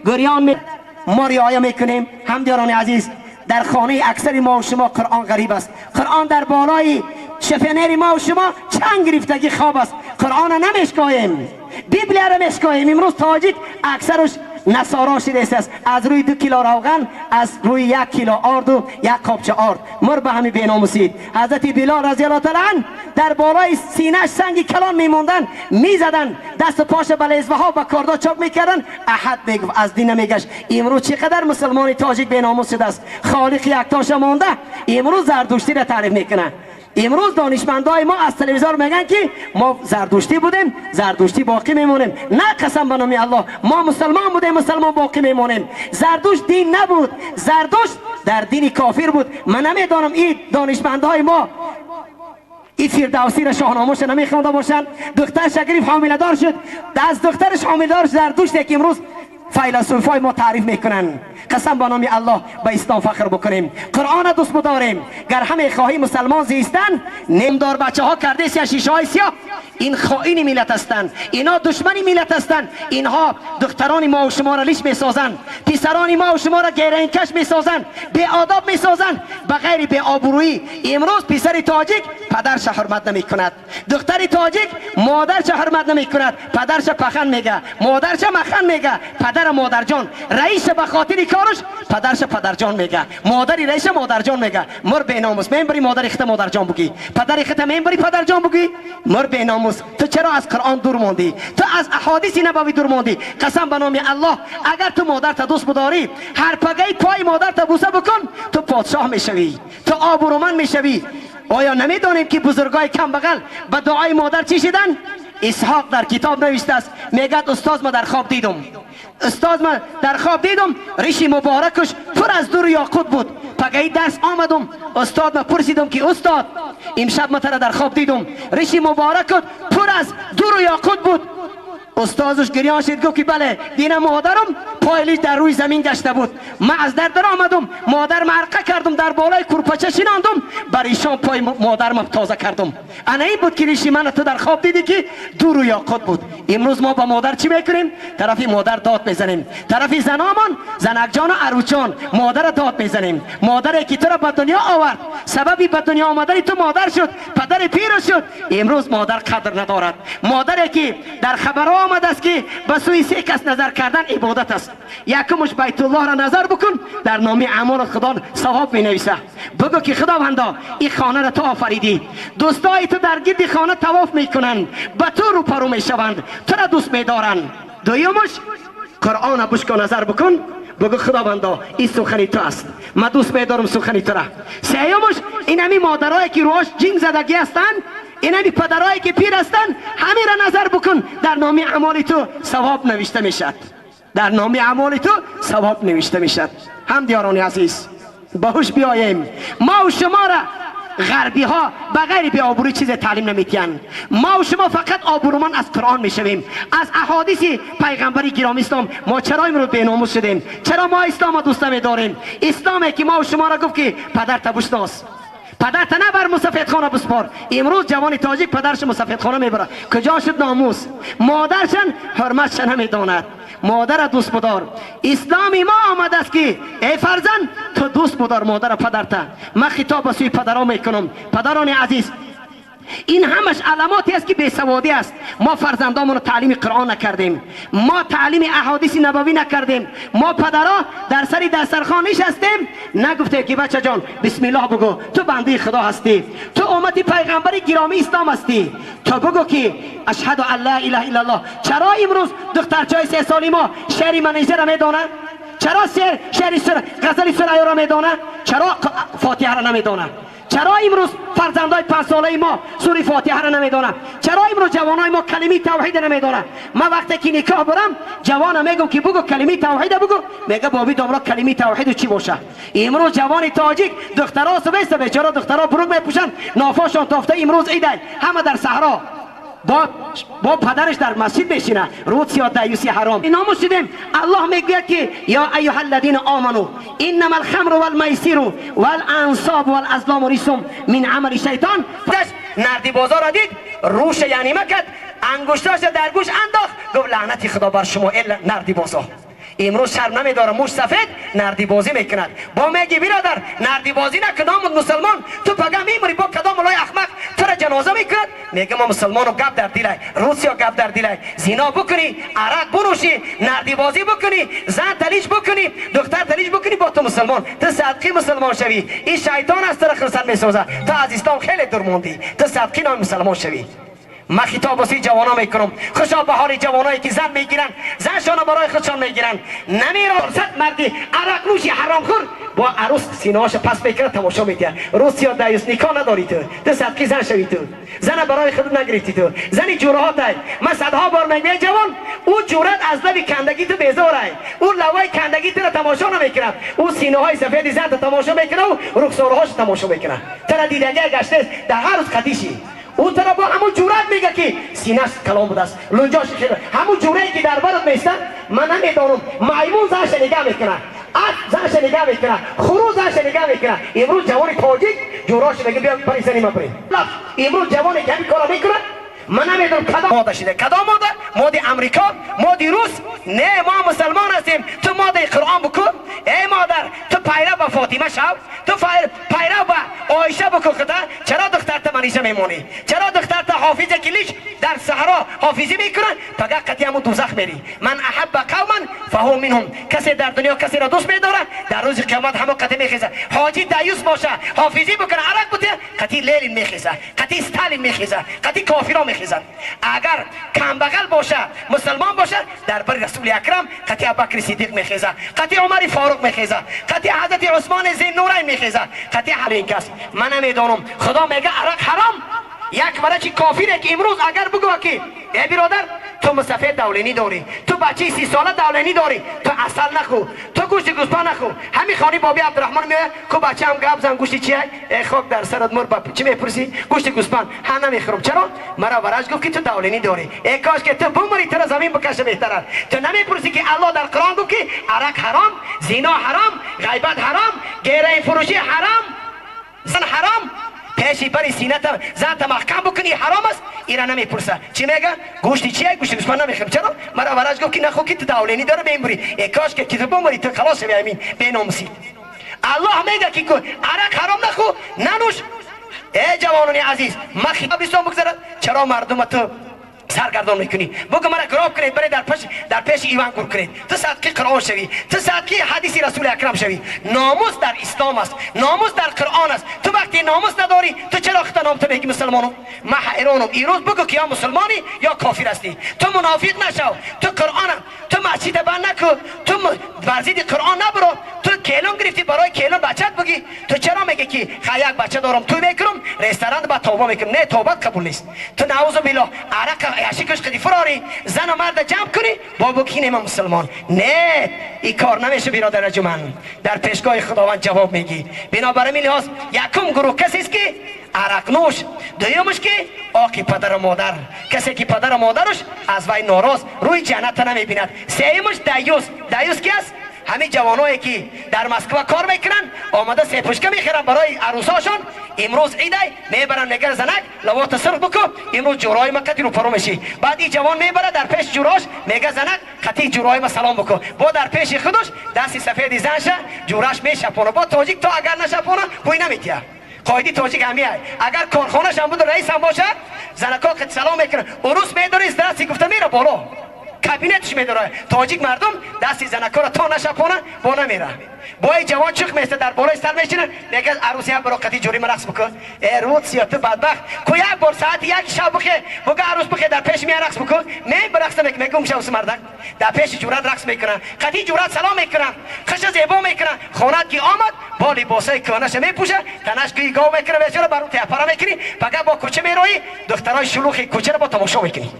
گریان ما رعایت میکنیم. همدیاران عزیز، در خانه اکثر ما و شما قرآن غریب است. قرآن در بالای شفنر ما و شما چند گرفتگی خواب است. قرآن نمیشکاییم، بیبلیه را میشکاییم. امروز تاجیک اکثرش نصارا شده است. از روی 2 کیلو روغن، از روی 1 کیلو آرد و 1 کاپچه آرد. مر به همین بیناموسید. حضرت بلال رضی الله تعالی عنه در بالای سینه‌اش سنگ کلان میموندن، میزدن، دست و پاش بلیزه ها با کاردا چاک میکردن. احد میگفت از دین نمیگشت. امروز چقدر مسلمانی تاجیک بیناموس شده است. خالق یکتاش مونده، امروز زردشتی را تعریف میکنه. امروز دانشمندای ما از تلویزیون میگن که ما زردشتی بودیم، زردشتی باقی میمونیم. نه، قسم به نام الله، ما مسلمان بودیم، مسلمان باقی میمونیم. زردشت دین نبود، زردشت در دین کافر بود. من نمیدانم این دانشمندای ما این فردوسی را شاهنامه‌اش نمیخونده باشن. دختر شگریف حامله دار شد، از دخترش حامله دار زردشت که امروز فیلسوفای ما تعریف میکنن. قسم به نام الله به اسلام فخر بکنیم، قرآن دوست بداریم. گر همه خواهی مسلمان زیستن، نمدار بچه ها کرده سیاه شیشه های سیاه. این خائن ملت هستند، اینا دشمن ملت هستند. اینها دختران ما و شما را لیش میسازند، پسران ما و شما را گیرنکش میسازند، بی آداب میسازند، بغیر بی آبرویی. امروز پسر تاجیک پدرش حرمت نمیکند، دختر تاجیک مادرش حرمت نمیکند، پدرش پخن میگه، مادرش مخن میگه. پدر مادر جان رئیس به خاطر کارش پدرش پدر جان میگه، مادری رئیس مادر جان میگه. مر به ناموس منبری مادر اخت مادر جان بگی، پدر اخت منبری پدر جان بگی. مر به ناموس، تو چرا از قرآن دور موندی؟ تو از احادیث نبوی دور موندی. قسم به نام الله، اگر تو مادر تا دوست بداری، هر پگه پای مادر تا بوسه بکن، تو پادشاه میشوی، تو آبرومند میشوی. آیا نمیدانیم که بزرگای کم بغل به دعای مادر چی شدن؟ اسحاق در کتاب نوشته است، میگه استاد ما در خواب دیدم، استاد من در خواب دیدم ریش مبارکش پر از دور یاقوت بود. پگه درس آمدم، استاد من پرسیدم که استاد امشب من در خواب دیدم ریش مبارکت پر از دور یاقوت بود. استادش گریان شد، گفت که بله دین مادرم پایلیش در روی زمین گشته بود. من از در آمدم، مادر مرقه کردم، در بالای کورپچه شیناندم، بر ایشان پای مادرم تازه کردم. انا این بود که ریشی من تو در خواب دیدی که دور و یاقوت بود. امروز ما با مادر چی میکنیم؟ طرفی مادر داد میزنیم، طرفی زنامان، زنک جان و عروچان مادر داد میزنیم. مادر که تو را به دنیا آورد، سببی به دنیا آمدن تو مادر شد، پدر پیر شد. امروز مادر قدر ندارد. مادری که در خبر آمد است که به سوی 3 کس نظر کردن عبادت است. یکمش بیت الله را نظر بکن، در نام اعمال خدا ثواب می نویسه. بگو که خداوندا این خانه را تو آفریدی، دوستای تو در گرد خانه طواف میکنند، به تو رو پرو میشوند، تو را دوست میدارند. دویمش قرآن بشکا نظر بکن، بگو خداوندا این سخنی تو است، من دوست میدارم سخنی تو را. سیومش این همی مادرایی که روش جنگ زدگی هستند، این همی پدرایی که پیر هستند، همین را نظر بکن، در نام اعمال تو ثواب نوشته میشد، در نام اعمال تو ثواب نوشته میشد. هم دیاران عزیز باهوش بیاییم. ما و شما را غربی ها بغیر بی آبروی چیز تعلیم نمیتین. ما و شما فقط آبرومان از قرآن میشویم، از احادیث پیغمبری گرامی اسلام. ما چرا امروز بی ناموس شدیم؟ چرا ما اسلام دوست نمیداریم؟ اسلامی که ما و شما را گفت که پدر تا بشناس، پدر تا نبر مسافرخانه بسپار. امروز جوان تاجیک پدرش مسافرخانه میبره، کجا شد ناموس؟ مادرشن حرمتش نمیداند. مادر دوست بدار. اسلامی ما آمده است که ای فرزند تو دوست بدار مادر پدرت. من خطاب به سوی پدران میکنم. پدران عزیز، این همش علاماتی است که بیسوادی است. ما فرزندامون رو تعلیم قرآن نکردیم، ما تعلیم احادیث نبوی نکردیم. ما پدرها در سری دسترخوان نشستیم، نگفته که بچه جان بسم الله بگو، تو بنده خدا هستی، تو امتی پیغمبر گرامی اسلام هستی، تو بگو که اشهد ان لا اله الا الله. چرا امروز دخترچای 3 سالی ما شعر منیژه را میدونه؟ چرا شعر غزل سریا را میدونه؟ چرا فاتحه را نمیدونه؟ چرا امروز فرزندای 5 ساله ما سوره فاتحه را نمیدونن؟ چرا امروز جوانای ما کلمه توحید نمیدونن؟ من وقتی که نکاح برم جوانا میگم که بگو کلمه توحید بگو، میگه بابی دامرا کلمه توحید چی باشه؟ امروز جوان تاجیک دخترها سبسته بیچاره دخترها بروگ میپوشن، نافاشون تافته. امروز عید همه در صحرا با پدرش در مسجد بشینه، رود سیاه دیوسی حرام. اینا مشدیم. الله میگه که یا ایها الذین آمنو انما الخمر والمیسر والانصاب والازلام رجس من عمل شیطان. نردی بازار را دید، روش یعنی مکد، انگشتاش در گوش انداخت، گفت لعنتی خدا بر شما الا نردی بازار. امروز شرم نمیداره، موش سفید نردی بازی میکند. با میگی برادر نردی بازی نکنم مسلمان، تو پگاه میمونی با کدام مولای احمق تو را جنازه میکند؟ میگه ما مسلمانو گپ در دیلای، روسیا گپ در دیلای، زنا بکنی، عرق بنوشی، نردی بازی بکنی، زن تلیش بکنی، دختر تلیش بکنی، با تو مسلمان، تو صدقی مسلمان شوی. این شیطان است را خرسن میسازه، تو از اسلام خیلی دور موندی، تو صدقی نام مسلمان شوی. ما خطاب واسه جوانا میکنم، خوشا به حال جوانایی که زن میگیرن، زنشان برای خودشان میگیرن، نمیرن صد مردی عرق نوشی حرام خور با عروس سینه‌اش پس میکنه تماشا میکنه. روسیا دایوس نکاح نداری تو صدقی زن شوی، تو زن برای خود نگرفتی، تو زنی جورهات ای. من صدها بار میگم جوان او جورت از لب کندگی تو بیزاره، او لوای کندگی تو تماشا نمیکنه، او سینه های سفید زن تماشا میکنه و رخسارهاش تماشا میکنه. تو دیدگی گشته در هر روز قدیشی او طرف با همون جورت میگه که سینه‌اش کلام بوده است، لنجاش خیره، همون جورایی که در برات میستن. من نمیدانم میمون زنش نگاه میکنه، زنش نگاه میکنه، خروس زنش نگاه میکنه. امروز جوانی تاجیک جوراش میگه بیا پریزنی ما بریم. امروز جوانی که همین کارا میکنه، من نمیدونم کدام ماده شده، کدام ماده امریکا، ماده روس. نه ما مسلمان هستیم، تو ماده قرآن بکن. ای مادر تو پیرو به فاطمه شو، تو پیرو به عایشه بکن. خدا چرا دخترت منیشه میمونی؟ چرا دخترت حافظ کلیش در صحرا حافظی میکنن؟ پگه قطعی همون دوزخ میری. من احب قوما فهو منهم. کسی در دنیا کسی را دوست میداره، در روز قیامت همون قطعی میخیزه. حاجی دیوس باشه، حافظی بکنه، عرق بوده، قطعی لیل میخیزه، قطعی استالین میخیزه، قطعی کافرا میخیزن. اگر کم بغل باشه، مسلمان باشه، در بر رسول اکرم قطعی ابوبکر صدیق میخیزه، قطعی عمر فاروق میخیزه، قطعی حضرت عثمان ذی النورین میخیزه، قطعی هر این کس. من نمیدونم خدا میگه عرق حرام. یک برای کافره که امروز اگر بگو که ای برادر تو مسافر دولینی داری، تو بچه 30 ساله دولینی داری، تو اصل نخو، تو گوشت گوسپند نخو. همین خانی بابی عبدالرحمن میگه که بچه هم گپ زن گوشت چیه؟ ای خاک در سرت مر باب چی میپرسی؟ گوشت گوسپند. ها نمیخورم. چرا؟ مرا ورش گفت که تو دولینی داری. ای کاش که تو بمری تو زمین بکشه بهتره. تو نمیپرسی که الله در قرآن گفت که عرق حرام، زنا حرام، غیبت حرام، گیره فروشی حرام، زن حرام. پیشی بری سینه تا زن تا محکم بکنی حرام است. اینا نمیپرسه چی میگه؟ گوشتی چیه؟ گوشت گوسپند نمیخورم. چرا؟ مرا ورش گفت که نخو که تو دولینی داره بمیری. ای کاش که تو بمری تو خلاص شوی. امین بیناموسی. الله میگه که عرق حرام نخو، ننوش. ای جوانان عزیز ما خطاب اسلام بگذارد، چرا مردم تو سرگردان میکنی؟ بگو مرا گراب کنید، برای در پیش ایوان گور کنید. تو صدقی قرآن شوی، تو صدقی حدیث رسول اکرم شوی. ناموس در اسلام است، ناموس در قرآن است. تو وقتی ناموس نداری تو چرا خطا نام تو بگی مسلمانم؟ من حیرانم. ایروز بگو که یا مسلمانی یا کافر هستی. تو منافق نشو، تو قرآن، تو مسجد بند نکن، تو ورزید قرآن نبرو، تو کیلون گرفتی برای کیلون بچت بگی. تو چرا میگی که یک بچه دارم تو میکنم رستوران با توبه میکنم؟ نه توبه قبول نیست. تو نعوذ بالله عرق عشقش قدی فراری زن و مرد جمع کنی با بکین من مسلمان. نه این کار نمیشه برادر ارجمند، در پیشگاه خداوند جواب میگی. بنابراین لحاظ یکم گروه کسی است که عرق نوش، دویمش که آقی پدر و مادر، کسی که پدر و مادرش از وی ناراض روی جنت نمیبیند. سومش دیوس کی است؟ همین جوانایی که در مسکو کار میکنن آماده سپوشکه میخرن برای عروساشون. امروز عیده میبرن نگر زنک لوات سرخ بکن، امروز جورای ما قطعی رو پرو میشی. بعد این جوان میبره در پیش جوراش میگه زنک قطعی جورای ما سلام بکن. با در پیش خودش دستی سفید زنشه جوراش میشپونه. با تاجیک تو اگر نشپونه پوی نمیتیه. قایدی تاجیک همیه. اگر کارخانه‌ش هم بود رئیس هم باشه زنکا قطع سلام میکنن. عروس میداره از دستی گفته میره بالا کابینتش میداره. تاجیک مردم دستی زنکا را تا نشپونه با نمیره. با این جوان چخ میسته در بالای سر میشینه میگه عروسی هم برو قطعی جوری رقص بکن. ای روسیا تو بدبخت کو یک بار ساعت یک شب بخه بگه عروس بخه در پیش می رقص بکن. می برقص میگم شوس مردک در پیش جورت رقص میکنن، قطعی جورت سلام میکنن، خش زیبا میکنن. خونت کی آمد با لباسای کانش میپوشه، تنش کی گاو میکنه بیچاره برو تپرا میکنی. فقط با کوچه میروی دخترای شلوغ کوچه رو با تماشا میکنی.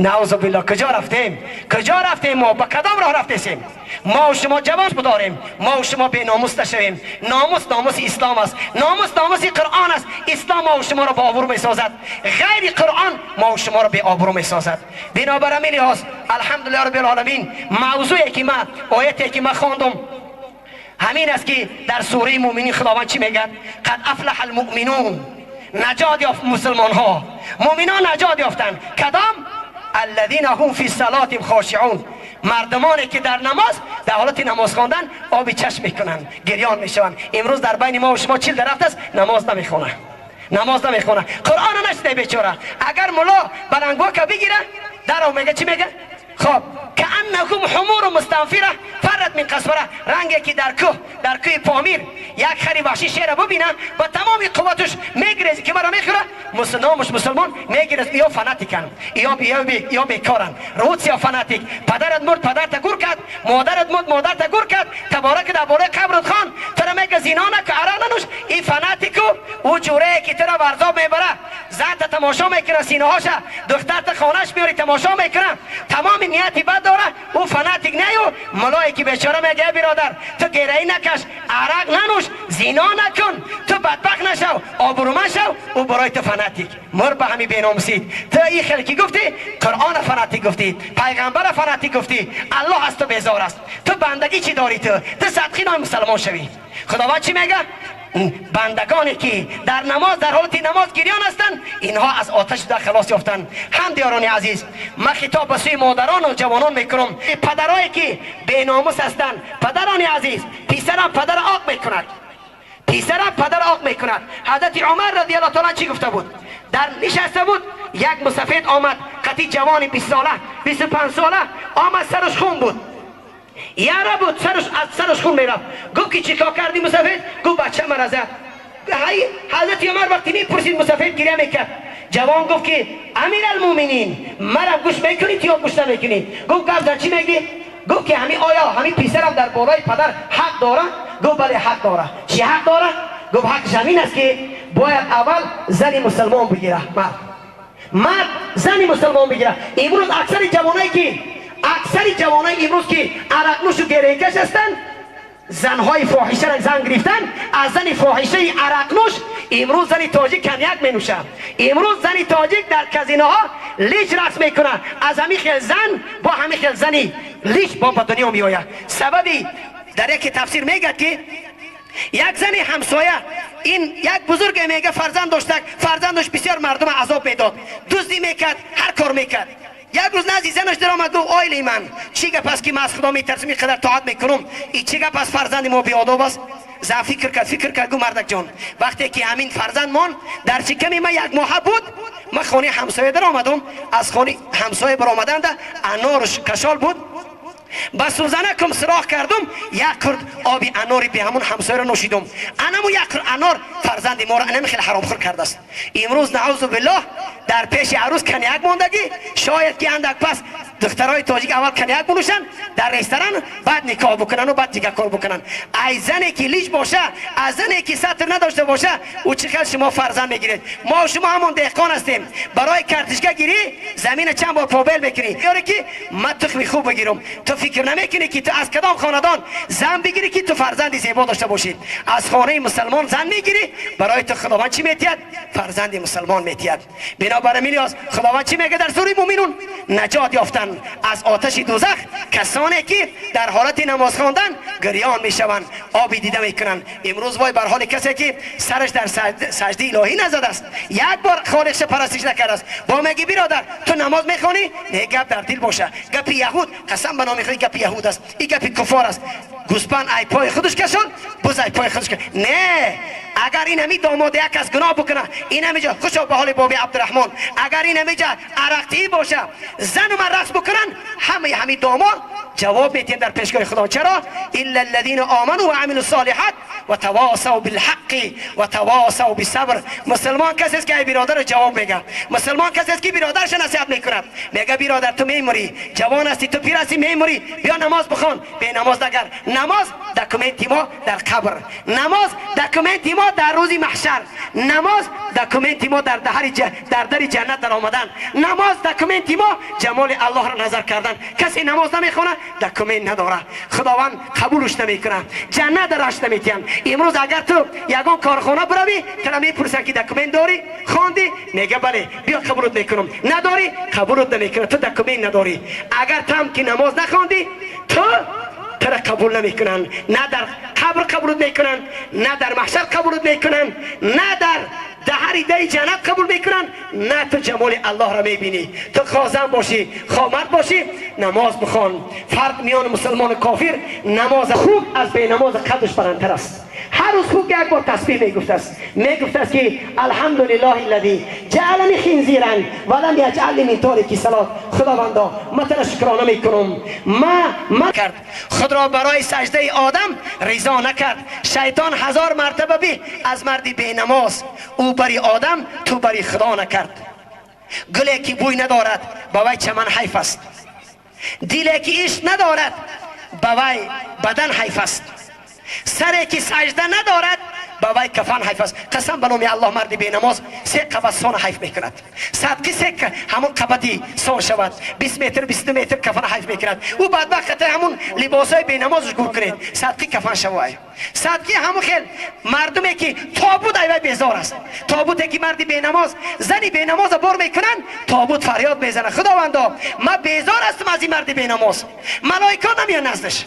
نعوذ بالله کجا رفتیم ما با کدام راه رفتیم؟ ما و شما جواب بداریم، ما و شما بی ناموس نشویم. ناموس اسلام است، ناموس قرآن است. اسلام ما و شما را با آبرو میسازد، غیر قرآن ما و شما را بی آبرو میسازد. بنابراین لحاظ الحمدلله رب العالمین موضوعی که من آیتی که من خواندم همین است که در سوره مومنین خداوند چی میگه؟ قد افلح المؤمنون، نجات یافت مسلمان ها، مؤمنان نجات یافتند. کدام؟ الذين هم في صلاتهم خاشعون. مردمانی که در نماز در حالت نماز خواندن آبی چشم میکنن، گریان میشوند. امروز در بین ما و شما 40 درخت است، نماز نمیخونه، نماز نمیخونه، قرآن نشده بیچاره. اگر ملا بلنگواکه بگیره در میگه چی میگه؟ خب کانکم حمور مستنفره فرت من قصوره. رنگی که در کوه پامیر یک خری وحشی شیر ببینه با تمام قوتش میگریزه که مرا میخوره، مسلمان میگریزه. یا فناتیکن، یا بیکارن، روت یا فناتیک. پدرت مرد پدرت گور کرد، مادرت مرد مادرت گور کرد، تبارک در بالا قبرت خان ترا میگه زینا نکن، عرق ننوش. این فناتیکو او جوره که ترا ورزاب میبره، زن تماشا میکنه، سینه هاشه، دختر تا خانهش میاری تماشا میکنه، تمام نیتی بد داره. او فناتیک نیو ملایی که بیچاره میگه برادر تو گریه نکش، عرق ننوش، زینا نکن، تو بدبخت نشو، آبرومند شو. او برای تو فناتیک. مر به همین بیناموسید. تو این خلکی گفتی، قرآن فناتیک گفتی، پیغمبر فناتیک گفتی، الله از تو بیزار است. تو بندگی چی داری؟ تو صدقی نام مسلمان شوی. خداوند چی میگه؟ بندگانی که در نماز در حالت نماز گریان هستند اینها از آتش در خلاص یافتند. هم دیاران عزیز، من خطاب به سوی مادران و جوانان میکنم، پدرایی که بیناموس هستند، پدران عزیز، پسرم پدر آق میکند، پسرم پدر آق میکند. حضرت عمر رضی الله تعالی چی گفته بود؟ در نشسته بود، یک مسافر آمد، قطعی جوان 20 ساله 25 ساله آمد، سرش خون بود، یاره بود، سرش از سرش خون میرفت. گفت که چیکار کردی مسافر؟ گفت بچه مرا زد. حضرت عمر وقتی میپرسید مسافر گریه میکرد. جوان گفت که امیر المومنین مرا گوش میکنید یا گوش نمیکنید؟ گفت گفت چی میگی؟ گفت که آیا همین پسرم در بالای پدر حق داره؟ گفت بله حق داره. چی حق داره؟ گفت حق زمین است که باید اول زنی مسلمان بگیره، مرد زنی مسلمان بگیره. امروز اکثر جوانای امروز که عرق نوش و گریه کش هستند، زنهای فاحشه را زن گرفتن. از زن فاحشه عرق نوش امروز زن تاجیک کنیاک می نوشن. امروز زن تاجیک در کازینوها لیچ رقص میکنه. از همین خیل زن با همین خیل زنی لیچ با دنیا می آید. سببی در یک تفسیر میگه که یک زن همسایه، این یک بزرگ میگه فرزند داشت، فرزندش بسیار مردم عذاب میداد، دزدی میکرد، هر کار میکرد. یک روز نزدیک زنش در آمد گفت آیلی من چی گپ است که من از خدا میترسم اینقدر طاعت میکنم، این چی گپ است فرزند ما بیاداب است؟ زن فکر کرد گفت مردک جان وقتی که همین فرزند من در شکم من یک ماه بود، من خانه همسایه در آمدم، از خانه همسایه بر آمدند انارش کشال بود، با سوزنکم سراخ کردم، یک کرد آبی اناری به همون همسایه را نوشیدم. انمو یک کرد انار فرزند ما را خیلی حرام خور کرده است. امروز نعوذ بالله در پیش عروس کنیاک موندگی، شاید که اندک پس دخترای تاجیک اول کنیاک بنوشن در رستوران، بعد نکاح بکنن و بعد دیگه کار بکنن. ای زنی که لیچ باشه، از زنی که سطر نداشته باشه، او چقدر شما فرزند میگیرید. ما شما همون دهقان هستیم، برای کارتشکا گیری زمین چند بار پابل بکنی، یاری که من تخمی خوب بگیرم. تو فکر نمیکنی که تو از کدام خاندان زن بگیری که تو فرزند زیبا داشته باشید؟ از خانه مسلمان زن میگیری، برای تو خداوند چی میتید؟ فرزند مسلمان میتید. بنابراین میلیاز خداوند چی میگه در سوره مومنون؟ نجات یافتن از آتش دوزخ کسانی که در حالت نماز خواندن گریان میشوند، آبی دیده میکنن. امروز وای بر حال کسی که سرش در سجده الهی نزده است، یک بار خالقش پرستش نکرده است. با میگی برادر تو نماز میخونی؟ نه، گپ در دل باشه. گپ یهود قسم به نام خدا گپ یهود است، این گپ کفار است. گوسپند ای پای خودش کشون، بز ای پای خودش کشون. نه، اگر این همی داماد یک از گناه بکنه، این همیجا خوشا به حال بابی عبدالرحمن، اگر این همیجا عرقتی باشه، زن و من رقص بکنن، همه داماد جواب میتین در پیشگاه خدا. چرا؟ الا الذين آمنوا وعملوا الصالحات وتواصوا بالحق وتواصوا بالصبر. مسلمان کسی است که برادر جواب میگه. مسلمان کسی است که برادرش نصیحت میکنه، میگه برادر تو میموری، جوان هستی، تو پیر هستی، میموری، بیا نماز بخون. به نماز نگر. نماز دکومنتی ما در قبر، نماز دکومنتی ما در روز محشر، نماز دکومنتی ما در در جنت در آمدن، نماز دکومنتی ما جمال الله را نظر کردن. کسی نماز نمیخونه دکومنت نداره، خداوند قبولش نمیکنه، جنت درش نمیتیم. امروز اگر تو یگان کارخانه بروی، تو میپرسن که دکومنت داری؟ خواندی؟ میگه بله، بیا قبولت میکنم. نداری؟ قبولت نمیکنه، تو دکومنت نداری. اگر تم که نماز نخواندی، تو قبول نمیکنن، نه در قبر قبولت میکنن، نه در محشر قبولت میکنن، نه در دهر ده جنت قبول میکنن، نه تو جمال الله را میبینی. تو خازن باشی، خامرد باشی، نماز بخوان. فرق میان مسلمان و کافر، نماز خوب از بی نماز قدش بلندتر است. هر روز خوب یک بار تسبیح میگفت است، میگفت است که الحمدلله الذی جعلنی خنزیرا ولم یجعلنی من تارک الصلاة. خداوندا من تو را شکرانه میکنم، من کرد خود را برای سجده آدم رضا نکرد. شیطان 1000 مرتبه بی از مردی بی نماز، او بری آدم تو بری خدا نکرد. گلی که بوی ندارد با وی چمن حیف است، دلی که عشق ندارد با وی بدن حیف است، سری که سجده ندارد با وی کفن حیف است. قسم به نام الله مرد بی نماز 3 قبض سان حیف میکند. صدقی 3 همون قبضی سان شود، 20 متر 20 متر کفن حیف میکند. او بدبخت همون لباسای بی نمازش گور کنید، صدقی کفن شود. صدقی همون خیل مردمی که تابوت ایوه بیزار است، تابوتی که مردی بی نماز زنی بی نماز بار میکنن، تابوت فریاد میزنه خداوندا من بیزار هستم از این مرد بی نماز، ملائکه نمیان نزدش.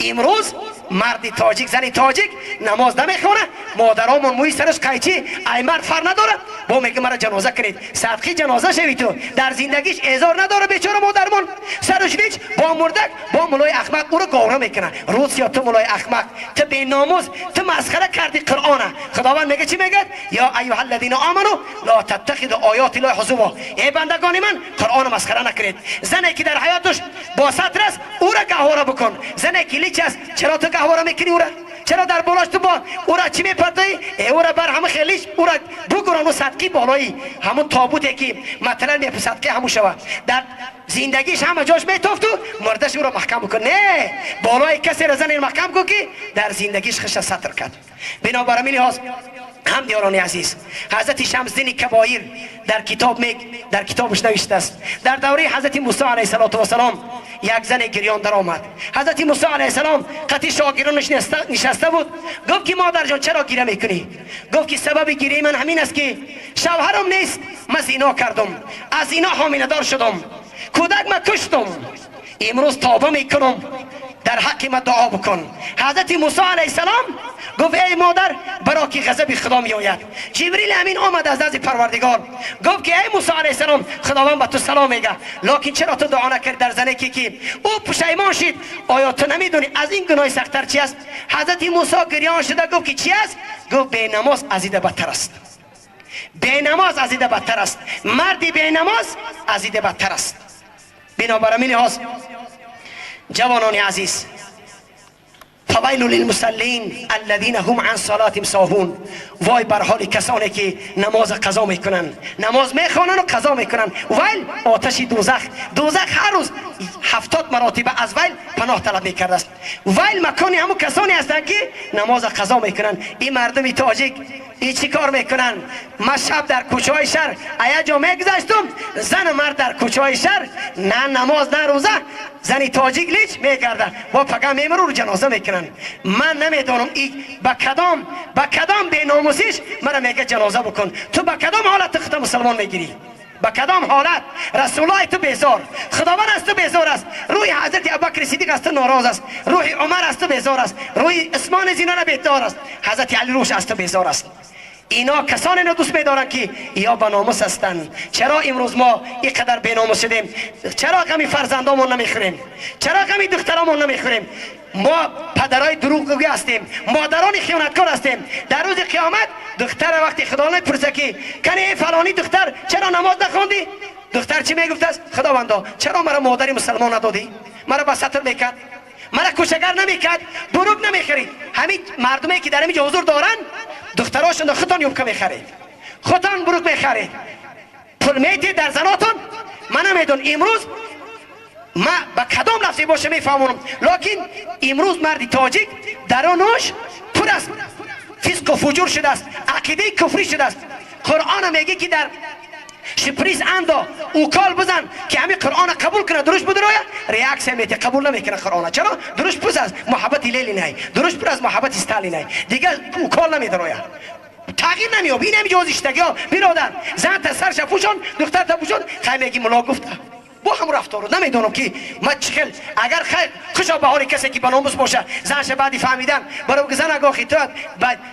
امروز مردی تاجیک زنی تاجیک نماز نمیخونه، مادرامون موی سرش قیچی ای مرد فر نداره با میگه مرا جنازه کنید. صدقی جنازه شوی تو، در زندگیش ازار نداره بیچاره مادرمون، سرش ویچ با مردک با مولای احمق او رو گاوره میکنه. روز یا تو مولای احمق، تو بی ناموز، تو مسخره کردی قرآن. خداوند میگه چی میگه؟ یا ایها الذین آمنو لا تتخذوا آیات الله هزوا. ای بندگان من قرآن مسخره نکنید. زنی که در حیاتش با سطر است او را گهواره بکن، زنی که لیچ است چرا تو گهواره میکنی او را؟ چرا در بالاش تو با او را چی میپردی؟ او را بر همه خیلیش او را بگران و صدقی بالایی همون تابوتی که مثلا میپ صدقی همون شود در زندگیش همه جاش میتافت و مردش او را محکم بکن. نه، بالای کسی را زن محکم کن که در زندگیش خش سطر کرد. بنابراین لحاظ هم دیاران عزیز، حضرت شمس الدین کبایر در کتابش نوشته است در دوره حضرت موسی علیه السلام یک زن گریان در آمد. حضرت موسی علیه السلام قطعی شاگردانش نشسته بود. گفت که مادر جان چرا گریه میکنی؟ گفت که سبب گریه من همین است که شوهرم نیست، من زنا کردم، از زنا حامله دار شدم، کودک من کشتم، امروز توبه میکنم، در حق من دعا بکن. حضرت موسی علیه السلام گفت ای مادر برا که غضب خدا می آید. جبریل امین آمد از نزد پروردگار گفت که ای موسی علیه السلام خداوند به تو سلام میگه، لکن چرا تو دعا نکردی در زنی که او پشیمان شد؟ آیا تو نمیدونی از این گناه سخت‌تر چی است؟ حضرت موسی گریان شده گفت که چی است؟ گفت بی نماز از این بدتر است، بی نماز از این بدتر است، مردی بی نماز از این بدتر است. بنابراین لحاظ جوانان عزیز، فویل للمصلین الذین هم عن صلاتهم ساهون. وای بر حال کسانی که نماز قضا میکنن، نماز میخوانن و قضا میکنن. ویل آتش دوزخ هر روز 70 مراتبه از ویل پناه طلب میکرده است. ویل مکانی همون کسانی هستند که نماز قضا میکنن. این مردم تاجیک این چی کار میکنن؟ من شب در کوچه های شهر ایا جا میگذاشتم، زن مرد در کوچه های شهر نه نماز نه روزه، زنی تاجیک لیچ میگرده با پگاه میمرو رو جنازه میکنن. من نمیدونم این با کدام به ناموسیش مرا میگه جنازه بکن. تو با کدام حالت خود مسلمان میگیری؟ با کدام حالت؟ رسول الله تو بیزار، خداوند از تو بیزار است، روی حضرت ابوبکر صدیق از تو ناراض است، روی عمر از تو بیزار است، روی عثمان زینا بیزار است، حضرت علی روش از تو بیزار است. اینا کسانی رو دوست می‌دارن که یا با ناموس هستند. چرا امروز ما اینقدر بی‌ناموس شدیم؟ چرا غمی فرزندامون نمیخوریم؟ چرا غمی دخترامون نمیخوریم؟ ما پدرای دروغگوی هستیم، مادران خیانتکار هستیم. در روز قیامت دختر وقتی خدا میپرسه که کنی فلانی دختر چرا نماز نخوندی؟ دختر چی میگفت است؟ خداوندا چرا مرا مادری مسلمان ندادی؟ مرا با ستر میکرد، مرا کوشگر نمیکرد، دروغ نمیخرید. همین مردمی که در اینجا حضور دارن دختراشون خودتان یوبکه میخرید، خودتان بروک میخرید، پول میتید در زناتون. من نمیدون امروز ما با کدام لفظی باشه میفهمونم، لکن امروز مردی تاجیک درونش پر است فسق و فجور شده است، عقیده کفری شده است. قرآن میگه که در شپریز اندا او کال بزن که همین قرآن قبول کنه، درش بود رویا ریاکس میته قبول نمیکنه قرآن. چرا؟ درش پر از محبت لیلی نه، درش پر از محبت استالی نه، دیگه او کال نمیده رویا، تغییر نمیاد. این همین جوزیشتگی ها برادر، زن تا سرش پوشون، دختر تا پوشون، خیلی میگی ملا گفته با هم رفتار نمیدونم که ما چخل اگر خیر خوشا بهاری کسی که بناموس باشه زنش بعدی فهمیدن برای زن اگاخی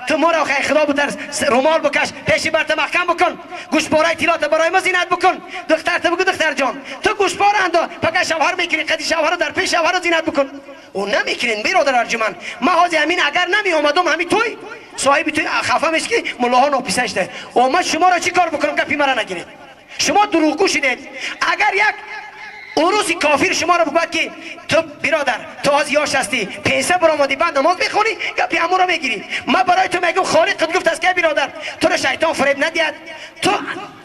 تو ما را خیر خدا بترس رومال بکش پیشی برت محکم بکن گوشپاره تیلات برای ما زینت بکن دختر تو بگو دختر جان تو گوشپاره اندا پگه شوهر میکنی قدی شوهر در پیش شوهر زینت بکن او نمیکنین برادر ارجمند ما حاضر همین اگر نمی اومدم همین توی صاحب توی خفه میشه که ملاها ناپیسش ده او ما شما را چی کار بکنم گپی مرا نگیرید شما دروغگو شدید اگر یک اوروسی کافر شما رو بگوید که تو برادر تو از یاش هستی پیسه برآمدی بعد نماز میخونی گپی همو رو میگیری ما برای تو میگم خالق خود گفت است که برادر تو رو شیطان فریب ندید تو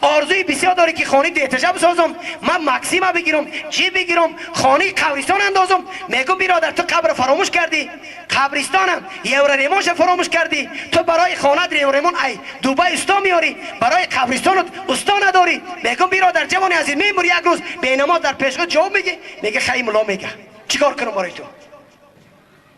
آرزوی بسیار داری که خانه دیتجا بسازم من مکسیما بگیرم چی بگیرم خانه قبرستان اندازم میگم برادر تو قبر فراموش کردی قبرستانم یوریمونش فراموش کردی تو برای خانه یوریمون ای دوبه استا میاری برای قبرستانت استا نداری میگم برادر جوانی عزیز میموری یک روز بینما در پیش جواب میگه خیلی ملا میگه چیکار کنم برای تو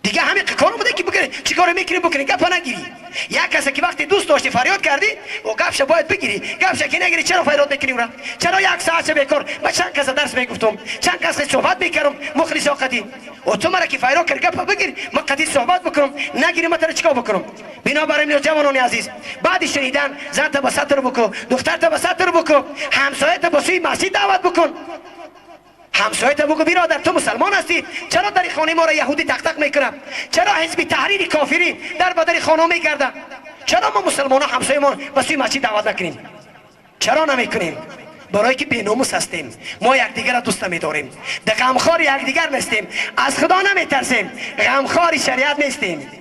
دیگه همین کارو بوده که بکنی چیکار میکنی بکنی گپ نگیری یک کسی که وقتی دوست داشتی فریاد کردی و گپش باید بگیری گپش که نگیری چرا فریاد میکنی اون چرا یک ساعت بیکار من چند کس درس میگفتم چند کس صحبت میکردم مخلص قدی و تو مرا که فریاد کردی گپ بگیری من قدی صحبت بکنم نگیری من چیکار بکنم بنابراین جوانان عزیز بعد شنیدن زن تا بساتر بکو دختر تا بساتر بکو همسایه تا بسوی مسجد دعوت بکن همسایت بگو برادر تو مسلمان هستی چرا در خانه ما را یهودی تق تق میکنم چرا حزب تحریر کافری در بدر خانه میگردم چرا ما مسلمان ها همسایه ما به سوی مسجد دعوت نکنیم چرا نمیکنیم برای که بی‌ناموس هستیم ما یکدیگر را دوست نمیداریم در غمخوار یکدیگر نیستیم از خدا نمیترسیم غمخوار شریعت نیستیم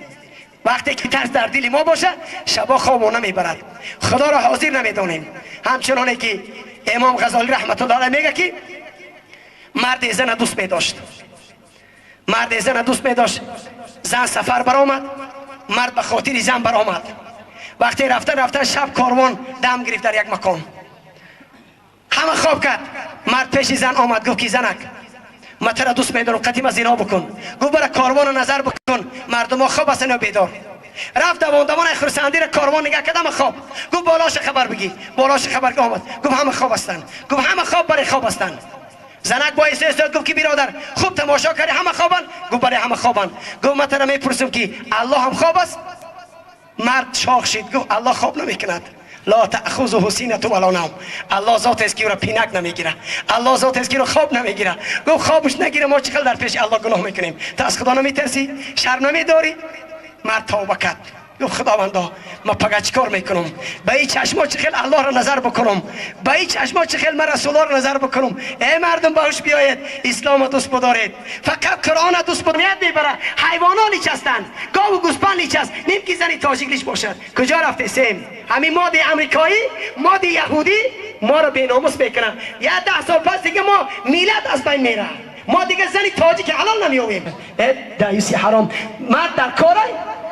وقتی که ترس در دل ما باشه شبا خواب نمیبرد خدا را حاضر نمیدانیم همچنانه که امام غزالی رحمت الله علیه میگه که مرد زن دوست می داشت مرد زن دوست می داشت زن سفر برآمد مرد به خاطر زن برآمد وقتی رفتن شب کاروان دم گرفت در یک مکان همه خواب کرد مرد پیش زن آمد گفت که زنک من تو را دوست می دارم قدیم از زنا بکن گفت برای کاروان نظر بکن مردم ها خواب هستن یا بیدار رفت دوان خرسندی را کاروان نگاه کردم خواب گفت بالاش خبر بگی بالاش خبر که آمد گفت همه خواب هستن گفت همه خواب برای خواب هستن زنک با استاد گفت که برادر خوب تماشا کردی همه خوابن گفت برای همه خوابن گفت من ترا میپرسم که الله هم خواب است مرد شاخ شد گفت الله خواب نمیکند لا تأخذه سینة ولا نوم الله ذات است که او را پینک نمیگیره الله ذات است که او را خواب نمیگیره گفت خوابش نگیره ما چقدر در پیش الله گناه میکنیم تو از خدا نمیترسی شرم نمیداری مرد توبه کرد گفت خداوندا ما پگه چیکار میکنم به این چشما چخیل الله را نظر بکنم به این چشما چخیل من رسول الله را نظر بکنم ای مردم باش بیاید اسلام دوست بدارید فقط قرآن دوست بدارید میبره حیوانان لیچ هستند گاو و گوسپند لیچ است نیم که زنی تاجیک لیچ باشد کجا رفته سیم همین ماده امریکایی ماده یهودی ما را بی‌ناموس میکنن یا 10 سال پس دیگه ما میلاد از بین میره ما دیگه زنی تاجیک حلال نمیویم دایوسی حرام مرد در کاره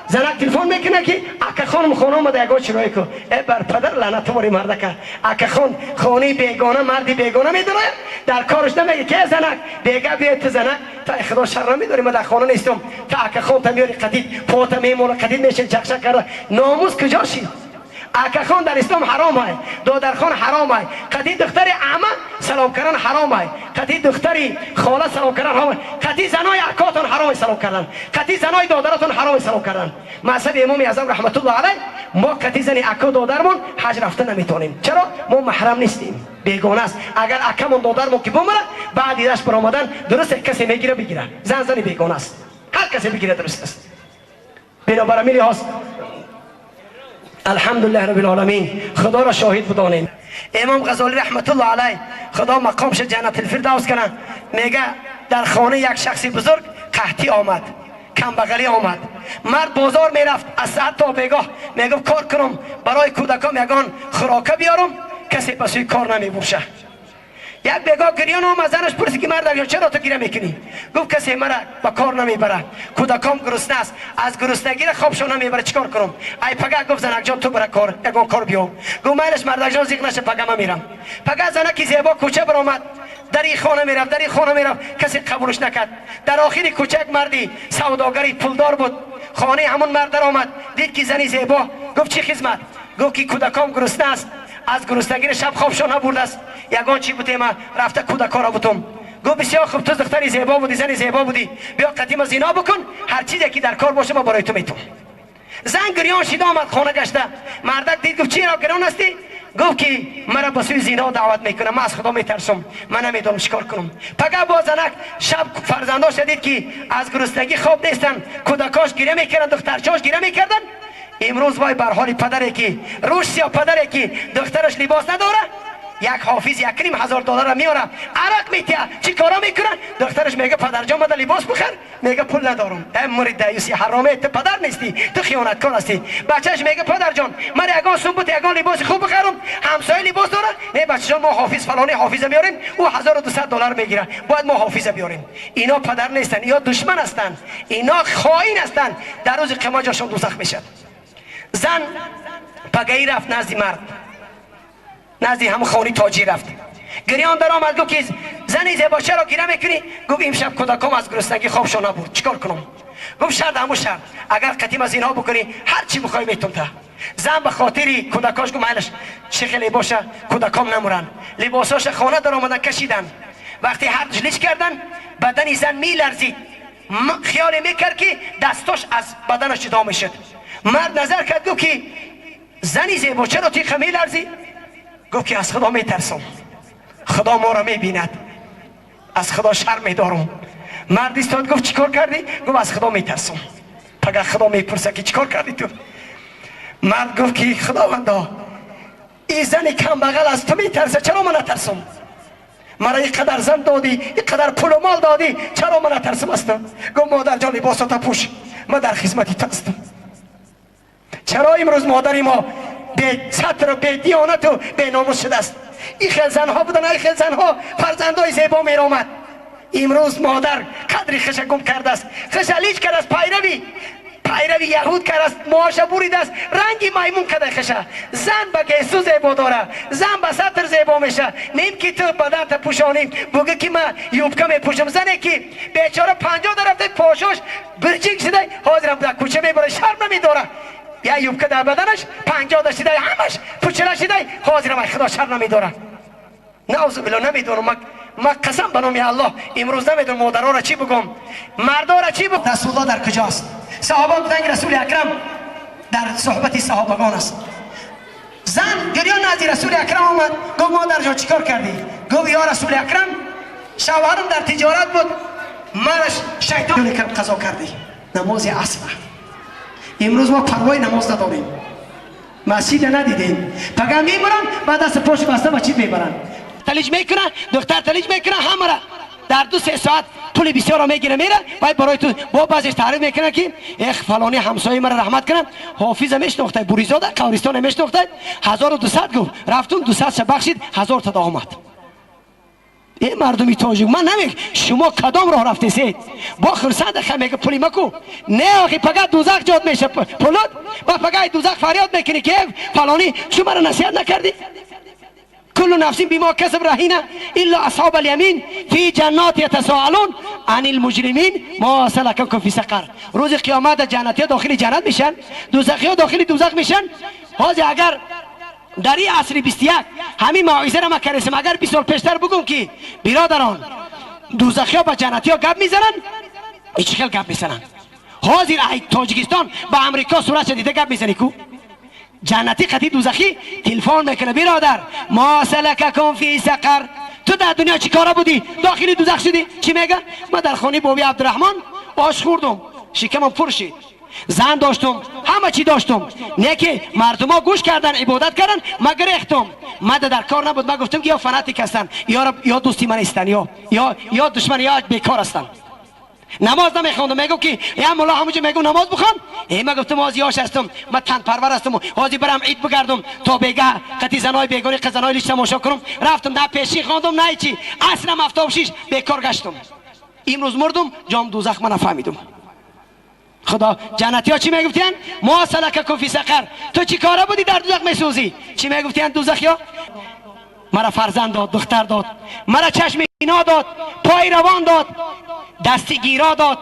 زنک تلفن میکنه که اکه خانم خونه آمده یکو چرایی که ای بر پدر لعنت باری مرده که اکه خان خانه بیگانه مردی بیگانه میداره در کارش نمیگه که زنک بیگه بیاید تو زنک تا خدا شر نمیداری من در خانه نیستم تا اکه خان تا میاری قدید پاتا میمونه قدید میشه چکشک کرده ناموس کجا شید اکه خان در اسلام حرام های دادر خان حرام های قدید دختری عمه سلام کردن حرام های قدید دختری خاله سلام کردن حرام های قدید زنای اکاتون حرام سلام کردن قدید زنای دادرتون حرام سلام کردن مذهب امام اعظم رحمت الله علیه ما قدید زنی اکا دادرمون حج رفته نمیتونیم چرا ما محرم نیستیم بیگانه است اگر اکمون دادرمون که بمره بعد ایدش برآمدن درست کسی میگیره بگیره زنی بیگانه است هر کسی بگیره درست است بنابراین لحاظ الحمدلله رب العالمین خدا را شاهد بدانیم امام غزالی رحمت الله علیه خدا مقامش جنت الفردوس کنه میگه در خانه یک شخصی بزرگ قحطی آمد کم بغلی آمد مرد بازار میرفت از ساعت تا بیگاه میگه کار کنم برای کودکام یگان خوراکه بیارم کسی پسوی کار نمیبوشه یک بیگاه گریان آمد زنش پرسید که مرد چرا تو گریه میکنی گفت کسی مرا با کار نمیبره کودکام گرسنه است از گرسنگی خوابشون نمیبره چیکار کنم ای پگه گفت زنک جان تو برای کار یگان کار بیام گفت میلش مرد جان زیغ نشه پگه من میرم پگه زنکی زیبا کوچه برآمد در این خانه میرفت در این خانه میرفت کسی قبولش نکرد در آخر کوچه یک مردی سوداگری پولدار بود خانه همون مرد در آمد دید که زنی زیبا گفت چی خدمت گفت که کودکام گرسنه است از گرسنگی شب خوابشون نبرده است. یگان چی بودیم رفته کودکان را بودم. گفت بسیار خوب، تو دختری زیبا بودی، زنی زیبا بودی، بیا قدیم زنا بکن، هر چیزی که در کار باشه ما برای تو میتونم. زن گریان شد آمد خانه گشته. مردک دید گفت چرا گریان هستی؟ گفت که مرا به سوی زنا دعوت میکنه، من از خدا میترسم، من نمیدونم چیکار کنم. پگاه با زنک شب فرزنداش دید که از گرسنگی خواب نیستن، کودکاش گریه میکردن، دخترچاش گریه میکردن. امروز وای بر حال پدری که روش یا پدری که دخترش لباس نداره، یک حافظ $1,500 میاره عرق میتیه، چی کارا میکنه؟ دخترش میگه پدر جان بده لباس بخر، میگه پول ندارم. ای مرید دیوسی حرامه، تو پدر نیستی، تو خیانتکار هستی. بچهش میگه پدر جان من یگان سنبوت یگان لباس خوب بخرم، همسایه لباس داره، نه بچه جان ما حافظ فلانی حافظ بیاریم، او $1,200 میگیره، باید ما حافظ بیاریم. اینا پدر نیستن، اینا دشمن هستن، اینا خائن هستن، در روز قیامت جاشون دوزخ میشن. زن پگاهی رفت نزد مرد، نزدی همون خانی تاجی رفت. گریان در آمد گفت که زنی زیبا چرا گریه میکنی؟ گفت امشب کودکام از گرسنگی خوابشون نبرد، چیکار کنم؟ گفت شرط همون شرط، اگر قدیم از اینها بکنی هر چی بخوای میتونم تا. زن به خاطری کودکاش گفت مالش شکلی باشه کودکام نمورن، لباساش خانه در آمدن کشیدن. وقتی هر جلیش کردن بدن زن میلرزید، خیال میکرد که دستاش از بدنش جدا میشد. مرد نظر کرد گفت که زنی زیبا چرا تیغ میلرزی؟ گفت که از خدا میترسم، خدا ما را میبیند، از خدا شرم میدارم. مرد ایستاد گفت چیکار کردی؟ گفت از خدا میترسم. پگه خدا میپرسه که چیکار کردی تو؟ مرد گفت که خداوندا این زن کم بغل از تو میترسه، چرا من نترسم؟ مرا اینقدر زن دادی، اینقدر پول و مال دادی، چرا من نترسم هستم؟ گفت مادر جان لباسات پوش، من در خدمتی تو هستم. چرا امروز مادری ما به سطر و به دیانت و به ناموس شده است؟ این خیل زنها بودن، این خیل زنها فرزندای زیبا میرامد. امروز مادر قدری خش گم کرده است، خشلیج کرده است، پیروی یهود کرده است، معاش بریده است، رنگی میمون کرده خشه. زن به گیسو زیبا داره، زن به سطر زیبا میشه. نیم که تو بدن تا پوشانیم بگه که من یوبکه میپوشم. زنی که بیچاره 50 رفته پاشوش برچینگ شده حاضر در کوچه میبره، شرم نمیداره. یا یوبکه در بدنش 50 داشته همش پوچله شده حاضر من خدا شرم نمیداره. نعوذ بالله نمیدونم. من قسم به نام الله امروز نمیدونم مادرها را چی بگم، مردا را چی بگم. رسول الله در کجاست؟ صحابه بودن رسول اکرم در صحبت صحابگان است. زن گریان نزد رسول اکرم آمد، گفت مادر جان چیکار کردی؟ گفت یا رسول اکرم شوهرم در تجارت بود، منش شیطان قضا کردی. نماز عصر امروز ما پروای نماز نداریم، مسجد ندیدیم، پگاه میبرن بعد دست پاش بسته مسجد میبرن، تلیج میکنه، دختر تلیج میکنه، همه را در 2-3 ساعت پول بسیار را میگیره میره. باید برای تو با بعضیش تعریف میکنه که اخ فلانی همسایه مرا رحمت کنم، حافظ میشناخته، بوریزاده قبرستان میشناخته، 1200 گفت رفتون 200 بخشید 1000 تا آمد. این مردمی تاجیک من نمیگم شما کدام راه رفتید با خرسند خم میگه پولی مکو، نه آخی پگاه دوزخ جاد میشه پولت با پگاه دوزخ فریاد میکنی که فلانی شما را نصیحت نکردی؟ كل نفس بما كسب رهينة إلا أصحاب اليمين في جنات يتساءلون عن المجرمين ما سلككم في سقر. روز قیامت جنتی داخل جنت میشن، دوزخی داخل دوزخ میشن. حاضر اگر در این عصر 21 همین موعظه را ما کردیم، اگر 20 سال پیشتر بگم که برادران دوزخی ها با جنتی ها گپ میزنن، هیچ خیلی گپ میزنن. حاضر ای تاجیکستان با امریکا صورت دیده گپ میزنی کو؟ جنتی قطعی دوزخی تلفن میکنه برادر ما سلککم فی سقر، تو در دنیا چی کارا بودی؟ داخل دوزخ شدی؟ چی میگه؟ من در خانه بابی عبدالرحمن آش خوردم، شکمم پر شد، زن داشتم، همه چی داشتم، نه که مردم ها گوش کردن عبادت کردن، من گریختم، من در کار نبود. من گفتم که یا فناتیک هستن یا دوستی من هستن یا دشمن یا بیکار هستن. نماز نمیخوندم، میگم که یا مولا همونجا میگم نماز بخوان، من گفتم آزیاش هستم، من تن پرور هستم، حاضر برم عید بگردم تا بگه قطعی زنای بیگانی قزنای لیش تماشا کنم. رفتم نه پیشی خواندم نه چی، اصلا 76 بیکار گشتم. امروز مردم جام دوزخ من نفهمیدم. خدا جنتی ها چی میگفتین؟ ما سلککم فی سقر، تو چی کاره بودی در دوزخ میسوزی؟ چی میگفتین دوزخی ها؟ مرا فرزند داد، دختر داد، مرا چشم اینا داد، پای روان داد، دستی گیرا داد،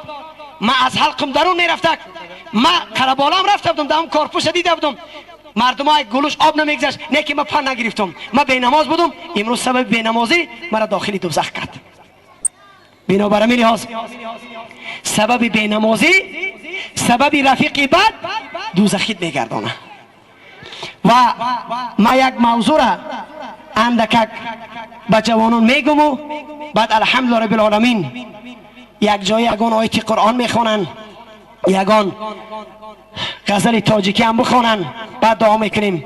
من از حلقم درون میرفتک، من قربالام رفته بودم، دام کارپوش دیده بودم، مردم های گلوش آب نمیگذشت، نه که من پن نگرفتم، من بینماز بودم، امروز سبب بینمازی مرا داخلی دوزخ کرد. بنابراین میری هاست سبب بینمازی، سبب رفیقی بد دوزخیت میگردانه. و ما یک موضوع را اندکک به جوانان میگم و بعد الحمدلله رب العالمین یک جای یگان آیت قرآن میخوانن، یگان غزل تاجیکی هم بخوانن، بعد دعا میکنیم.